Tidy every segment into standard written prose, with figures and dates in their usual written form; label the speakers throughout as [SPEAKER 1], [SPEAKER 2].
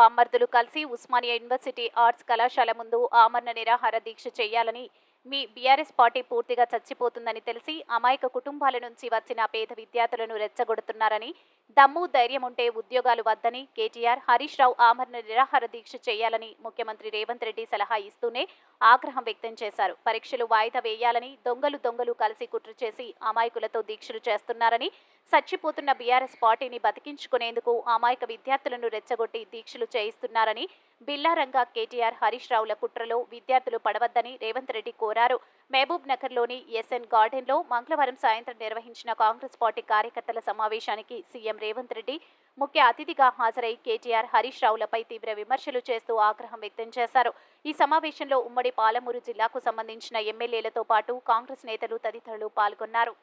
[SPEAKER 1] బామ్మర్దులు కలిసి Osmania university arts కళాశాల ముందు ఆమరణ నిరాహార దీక్ష చేయాలని, మీ బీఆర్ఎస్ పార్టీ పూర్తిగా చచ్చిపోతుందని తెలిసి అమాయక కుటుంబాల నుంచి వచ్చిన పేద విద్యార్థులను రెచ్చగొడుతున్నారని, దమ్ము ధైర్యం ఉంటే ఉద్యోగాలు వద్దని కేటీఆర్, హరీష్ రావు ఆమరణ నిరాహార దీక్ష చేయాలని ముఖ్యమంత్రి రేవంత్ రెడ్డి సలహా ఇస్తూనే ఆగ్రహం వ్యక్తం చేశారు. పరీక్షలు వాయిదా వేయాలని దొంగలు కలిసి కుట్ర చేసి అమాయకులతో దీక్షలు చేస్తున్నారని, చచ్చిపోతున్న బీఆర్ఎస్ పార్టీని బతికించుకునేందుకు అమాయక విద్యార్థులను రెచ్చగొట్టి దీక్షలు చేయిస్తున్నారని, బిల్లారంగా కేటీఆర్, హరీష్ రావుల కుట్రలో విద్యార్థులు పడవద్దని రేవంత్ రెడ్డి కోరారు. మహబూబ్ నగర్లోని ఎస్ఎన్ గార్డెన్లో మంగళవారం సాయంత్రం నిర్వహించిన కాంగ్రెస్ పార్టీ కార్యకర్తల సమావేశానికి సీఎం రేవంత్ రెడ్డి ముఖ్య అతిథిగా హాజరై కేటీఆర్, హరీష్ రావులపై తీవ్ర విమర్శలు చేస్తూ ఆగ్రహం వ్యక్తం చేశారు. ఈ సమావేశంలో ఉమ్మడి పాలమూరు జిల్లాకు సంబంధించిన ఎమ్మెల్యేలతో పాటు కాంగ్రెస్ నేతలు తదితరులు పాల్గొన్నారు.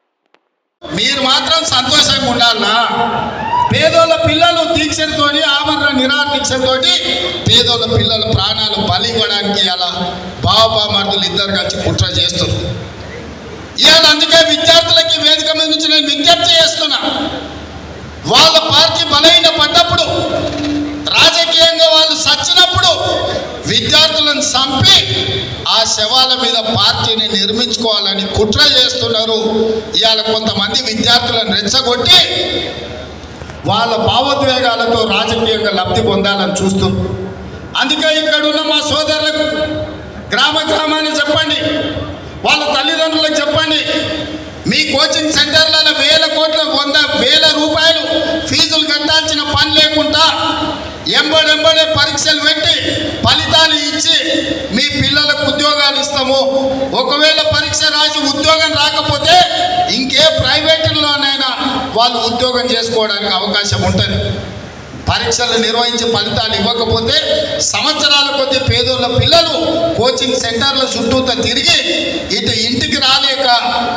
[SPEAKER 2] మీరు మాత్రం సంతోషంగా ఉండాలన్నా. పేదోళ్ళ పిల్లలు దీక్షతో, ఆమరణ నిరాహార దీక్షతో పేదోళ్ళ పిల్లల ప్రాణాలు బలి ఇవ్వడానికి అలా బావబామర్దులు ఇద్దరు కలిసి కుట్ర చేస్తున్నారు. ఇవాళ అందుకే విద్యార్థులకి వేదిక మీద నుంచి నేను విజ్ఞప్తి చేస్తున్నా. వాళ్ళ పార్టీ బలహీన పడ్డప్పుడు, రాజకీయంగా వాళ్ళు సచ్చినప్పుడు విద్యార్థులను చంపి ఆ శవాల మీద పార్టీని నిర్మించుకోవాలని కుట్ర చేస్తున్నారు. ఇవాళ కొంతమంది విద్యార్థులను రెచ్చగొట్టి వాళ్ళ భావోద్వేగాలతో రాజకీయంగా లబ్ధి పొందాలని చూస్తున్నారు. అందుకే ఇక్కడ ఉన్న మా సోదరులకు గ్రామాన్ని చెప్పండి, వాళ్ళ తల్లిదండ్రులకు చెప్పండి, మీ కోచింగ్ సెంటర్లలో వేల రూపాయలు ఫీజులు కట్టాల్సిన పని లేకుండా ఎంబడెంబడే పరీక్షలు పెట్టి ఫలితాలు ఇచ్చి మీ పిల్లలకు ఉద్యోగాలు ఇస్తాము. ఒకవేళ పరీక్ష రాసి ఉద్యోగం రాకపోతే ఇంకే ప్రైవేటుల్లోనైనా వాళ్ళు ఉద్యోగం చేసుకోవడానికి అవకాశం ఉంటుంది. పరీక్షలు నిర్వహించి ఫలితాలు ఇవ్వకపోతే సంవత్సరాల కొద్ది పేదోళ్ళ పిల్లలు కోచింగ్ సెంటర్ల చుట్టూతో తిరిగి ఇటు ఇంటికి రాలేక,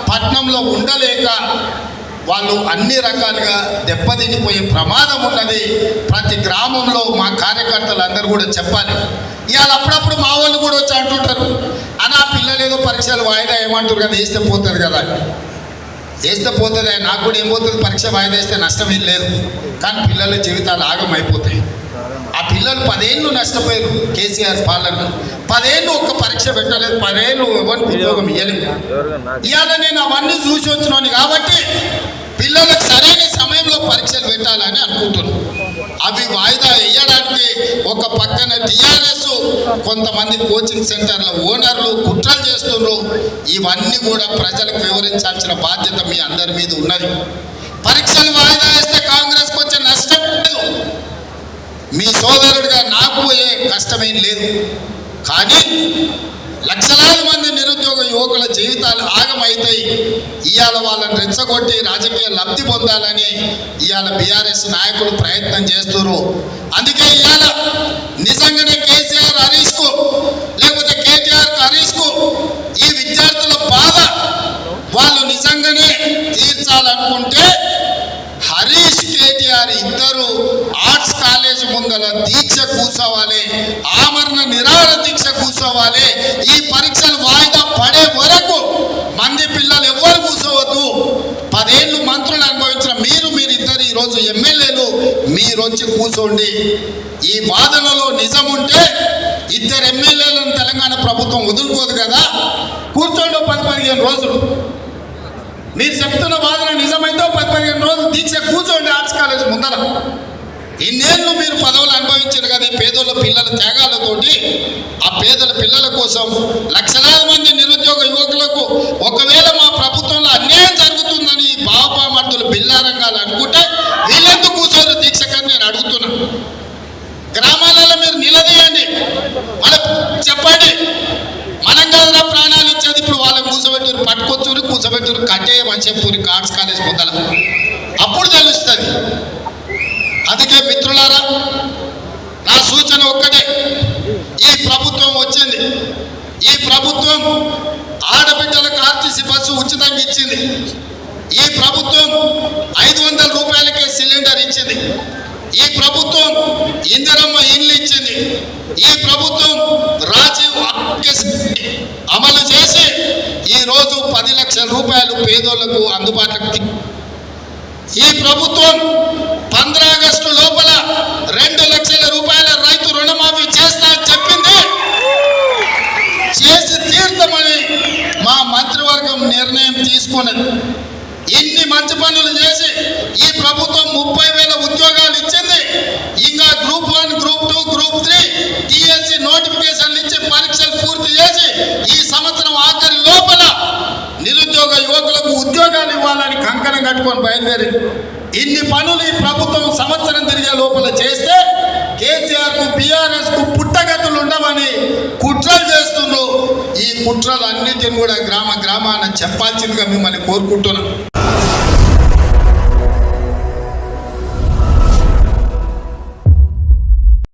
[SPEAKER 2] పట్టణంలో ఉండలేక వాళ్ళు అన్ని రకాలుగా దెబ్బతినిపోయే ప్రమాదం ఉన్నది. ప్రతి గ్రామంలో మా కార్యకర్తలు అందరూ కూడా చెప్పాలి. ఇవాళ అప్పుడప్పుడు మా వాళ్ళు కూడా వచ్చి అంటుంటారు, అనా పిల్లలు ఏదో పరీక్షలు వాయిదా ఏమంటారు కదా, వేస్తే పోతుంది కదా, వేస్తే పోతుంది. నాకు కూడా ఏం పోతుంది, పరీక్ష వాయిదా వేస్తే నష్టం ఏం లేదు. కానీ పిల్లల జీవితాలు ఆగమైపోతాయి. ఆ పిల్లలు 10 ఏళ్ళు నష్టపోయారు. కేసీఆర్ పాలన 10 ఏళ్ళు ఒక్క పరీక్ష పెట్టలేదు, 10 ఏళ్ళు ఎవరికి ఉద్యోగం ఇవ్వలేదు. ఇవాళ నేను అవన్నీ చూసి వచ్చినాను కాబట్టి పిల్లలకు సరైన సమయంలో పరీక్షలు పెట్టాలని అనుకుంటున్నాను. అవి వాయిదా వేయడానికి ఒక పక్కన టీఆర్ఎస్, కొంతమంది కోచింగ్ సెంటర్ల ఓనర్లు కుట్రలు చేస్తున్నారు. ఇవన్నీ కూడా ప్రజలకు వివరించాల్సిన బాధ్యత మీ అందరి మీద ఉన్నది. పరీక్షలు వాయిదా వేస్తే కాంగ్రెస్కి వచ్చే నష్టం లేదు. మీ సోదరుడిగా నాకు ఏ కష్టమేం లేదు. కానీ లక్షలాది మంది నిరుద్యోగ యువకుల జీవితాలు ఆగమవుతాయి. ఇవాళ వాళ్ళని రెచ్చగొట్టి రాజకీయ లబ్ధి పొందాలని ఇవాళ బీఆర్ఎస్ నాయకులు ప్రయత్నం చేస్తున్నారు. అందుకే ఇవాళ నిజంగానే కేసీఆర్ హరీష్కు, లేకపోతే కేటీఆర్ హరీష్కు ఈ విద్యార్థుల బాధ వాళ్ళు నిజంగానే తీర్చాలనుకుంటే హరీష్, కేటీఆర్ ఇద్దరు ఆర్ట్స్ కాలేజ్ ముందల దీక్ష కూర్చోవాలి, ఆమరణ నిరాహార దీక్ష కూర్చోవాలి. ఈ పరీక్షలు వాయిదా పడే వరకు మంది పిల్లలు ఎవ్వరు కూర్చోవద్దు. 10 ఏళ్ళు మంత్రులు అనుభవించిన మీరిద్దరు ఈరోజు ఎమ్మెల్యేలు, మీరు వచ్చి కూర్చోండి. ఈ వాదనలో నిజం ఉంటే 2 ఎమ్మెల్యేలను తెలంగాణ ప్రభుత్వం వదులుకోదు కదా, కూర్చోండి 10-15 రోజులు. మీరు చెప్తున్న వాదన నిజమైతే 10-15 రోజులు దీక్ష కూర్చోండి ఆర్ట్స్ కాలేజ్ ముందర. ఇన్నేళ్ళు మీరు పదవులు అనుభవించారు కదా పేదోళ్ళ పిల్లల త్యాగాలతోటి. ఆ పేదల పిల్లల కోసం లక్షలాది మంది నిరుద్యోగ యువకులకు ఒకవేళ మా ప్రభుత్వంలో అన్యాయం జరుగుతుందని బావబామర్దులు బిల్లారంగాలు అనుకుంటే వీళ్ళెందుకు కూర్చోరు దీక్ష కానీ నేను అడుగుతున్నా. గ్రామాలలో మీరు నిలదీయండి, వాళ్ళకి చెప్పండి, మనం కదరా ప్రాణాలు ఇచ్చేది. ఇప్పుడు వాళ్ళని కూర్చోబెట్టురు కట్టేయమని చెప్పు ఆర్ట్స్ కాలేజ్ ముందల, అప్పుడు తెలుస్తుంది. అందుకే మిత్రులారా, నా సూచన ఒక్కటే, ఈ ప్రభుత్వం వచ్చింది, ఈ ప్రభుత్వం ఆడబిడ్డలకు ఆర్టీసీ బస్సు ఉచితంగా ఇచ్చింది, ఈ ప్రభుత్వం 500 రూపాయలకే సిలిండర్ ఇచ్చింది, ఈ ప్రభుత్వం ఇందిరమ్మ ఇల్లు ఇచ్చింది, ఈ ప్రభుత్వం రాజీవ్ అమలు చేసి ఈరోజు 10 లక్షల రూపాయలు పేదోళ్లకు అందుబాటులోకి. ఈ ప్రభుత్వం 15 ఆగస్టు లోపల 2 లక్షల రూపాయల రైతు తీసుకున్నది. ఇన్ని మంచి పనులు చేసి ఈ ప్రభుత్వం 30,000 ఉద్యోగాలు ఇచ్చింది. ఇంకా గ్రూప్ 1, గ్రూప్ 2, గ్రూప్ 3 టీఎస్సీ నోటిఫికేషన్లు ఇచ్చి పరీక్షలు పూర్తి చేసి ఈ సంవత్సరం ఆఖరి లోపల నిరుద్యోగ యువకులకు ఉద్యోగాలు ఇవ్వాలని కంకణం కట్టుకొని బయలుదేరింది. ఇన్ని పనులు ఈ ప్రభుత్వం సంవత్సరం తిరిగే లోపల చేస్తే కేసీఆర్కు బీఆర్ఎస్కు పుట్టగతులు ఉండవని కుట్రలు చేస్తున్నారు. ఈ కుట్రలు అన్నిటిని కూడా గ్రామాన చెప్పాల్సిందిగా మిమ్మల్ని కోరుకుంటున్నాం.